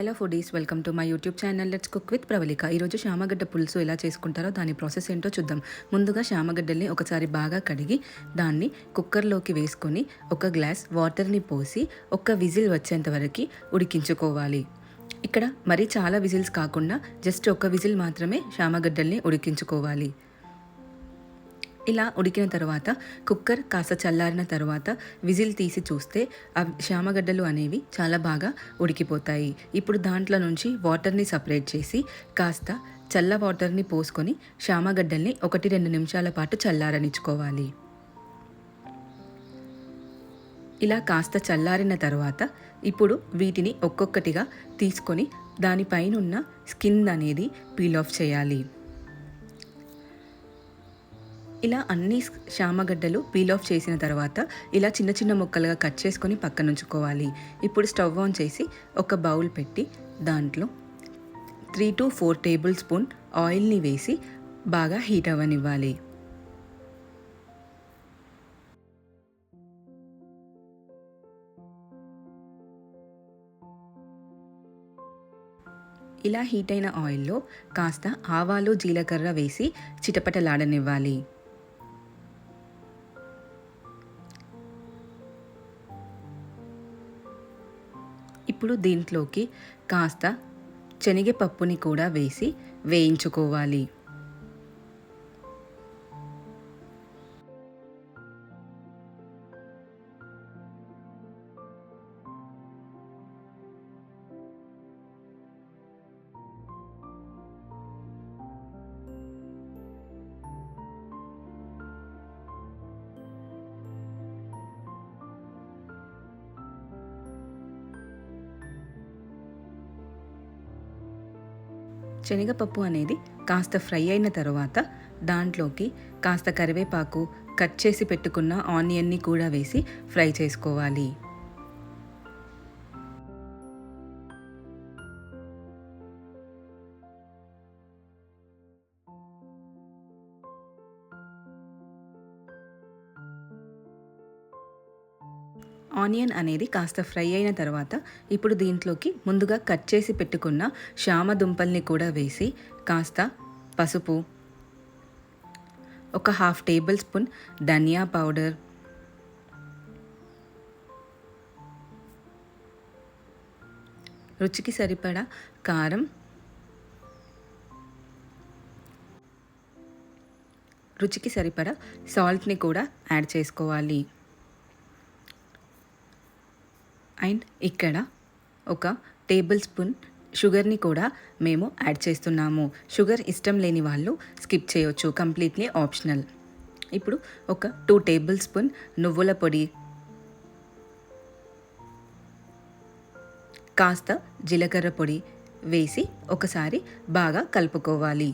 Hello foodies, welcome to my YouTube channel let's cook with Pravalika. ఈరోజు శామగడ్డ పులుసు ఎలా చేసుకుంటారో దాని ప్రాసెస్ ఏంటో చూద్దాం. ముందుగా శామగడ్డల్ని ఒకసారి బాగా కడిగి దాన్ని కుక్కర్లోకి వేసుకొని ఒక గ్లాస్ వాటర్ని పోసి ఒక విజిల్ వచ్చేంత వరకు ఉడికించుకోవాలి. ఇక్కడ మరీ చాలా విజిల్స్ కాకుండా జస్ట్ ఒక విజిల్ మాత్రమే శామగడ్డల్ని ఉడికించుకోవాలి. ఇలా ఉడికిన తర్వాత కుక్కర్ కాస్త చల్లారిన తర్వాత విజిల్ తీసి చూస్తే ఆ శామగడ్డలు అనేవి చాలా బాగా ఉడికిపోతాయి. ఇప్పుడు దాంట్లో నుంచి వాటర్ని సపరేట్ చేసి కాస్త చల్ల వాటర్ని పోసుకొని శామగడ్డల్ని 1-2 నిమిషాల పాటు చల్లారనిచ్చుకోవాలి. ఇలా కాస్త చల్లారిన తర్వాత ఇప్పుడు వీటిని ఒక్కొక్కటిగా తీసుకొని దానిపైనున్న స్కిన్ అనేది పీల్ ఆఫ్ చేయాలి. ఇలా అన్ని శామగడ్డలు పీల్ ఆఫ్ చేసిన తర్వాత ఇలా చిన్న చిన్న ముక్కలుగా కట్ చేసుకొని పక్కన ఉంచుకోవాలి. ఇప్పుడు స్టవ్ ఆన్ చేసి ఒక బౌల్ పెట్టి దాంట్లో 3 to 4 టేబుల్ స్పూన్ ఆయిల్ని వేసి బాగా హీట్ అవ్వనివ్వాలి. ఇలా హీట్ అయిన ఆయిల్లో కాస్త ఆవాలు జీలకర్ర వేసి చిటపటలాడనివ్వాలి. ఇప్పుడు దీంట్లోకి కాస్త శనగపప్పుని కూడా వేసి వేయించుకోవాలి. శనగపప్పు అనేది కాస్త ఫ్రై అయిన తర్వాత దాంట్లోకి కాస్త కరివేపాకు, కట్ చేసి పెట్టుకున్న ఆనియన్ని కూడా వేసి ఫ్రై చేసుకోవాలి. ఆనియన్ అనేది కాస్త ఫ్రై అయిన తర్వాత ఇప్పుడు దీంట్లోకి ముందుగా కట్ చేసి పెట్టుకున్న శామ దుంపల్ని కూడా వేసి కాస్త పసుపు, ఒక 1/2 టేబుల్ స్పూన్ ధనియా పౌడర్, రుచికి సరిపడా కారం, రుచికి సరిపడా సాల్ట్ని కూడా యాడ్ చేసుకోవాలి. అండ్ ఇక్కడ ఒక టేబుల్ స్పూన్ షుగర్ని కూడా మేము యాడ్ చేస్తున్నాము. షుగర్ ఇష్టం లేని వాళ్ళు స్కిప్ చేయొచ్చు, కంప్లీట్లీ ఆప్షనల్. ఇప్పుడు ఒక 2 టేబుల్ స్పూన్ నువ్వుల పొడి, కాస్త జీలకర్ర పొడి వేసి ఒకసారి బాగా కలుపుకోవాలి.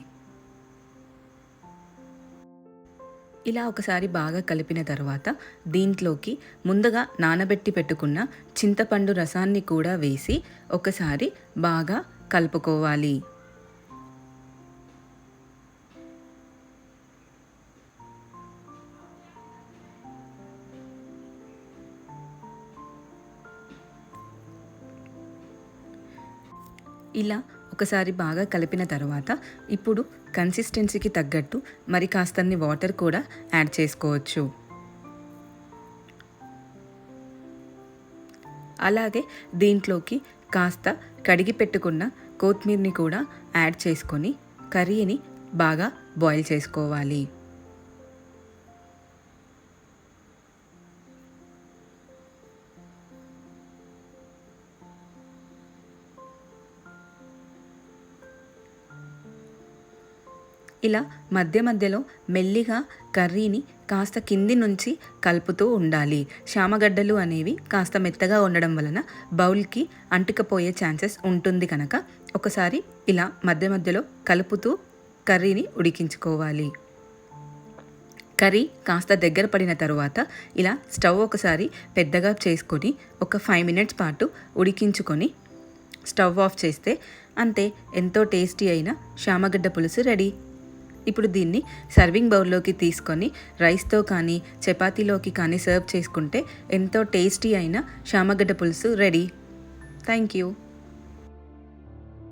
ఇలా ఒకసారి బాగా కలిపిన తర్వాత దీంట్లోకి ముందుగా నానబెట్టి పెట్టుకున్న చింతపండు రసాన్ని కూడా వేసి ఒకసారి బాగా కలుపుకోవాలి. ఇలా ఒకసారి బాగా కలిపిన తర్వాత ఇప్పుడు కన్సిస్టెన్సీకి తగ్గట్టు మరి కాస్తన్ని వాటర్ కూడా యాడ్ చేసుకోవచ్చు. అలాగే దీంట్లోకి కాస్త కడిగి పెట్టుకున్న కొత్తిమీరని కూడా యాడ్ చేసుకొని కర్రీని బాగా బాయిల్ చేసుకోవాలి. ఇలా మధ్య మధ్యలో మెల్లిగా కర్రీని కాస్త కింది నుంచి కలుపుతూ ఉండాలి. శామగడ్డలు అనేవి కాస్త మెత్తగా ఉండడం వలన బౌల్కి అంటుకపోయే ఛాన్సెస్ ఉంటుంది కనుక ఒకసారి ఇలా మధ్య మధ్యలో కలుపుతూ కర్రీని ఉడికించుకోవాలి. కర్రీ కాస్త దగ్గర పడిన తర్వాత ఇలా స్టవ్ ఒకసారి పెద్దగా చేసుకొని ఒక 5 మినిట్స్ పాటు ఉడికించుకొని స్టవ్ ఆఫ్ చేస్తే అంతే, ఎంతో టేస్టీ అయిన శామగడ్డ పులుసు రెడీ. ఇప్పుడు దీన్ని సర్వింగ్ బౌల్లోకి తీసుకొని రైస్తో కానీ చపాతీలోకి కానీ సర్వ్ చేసుకుంటే ఎంతో టేస్టీ అయిన శామగడ్డ పులుసు రెడీ. Thank you.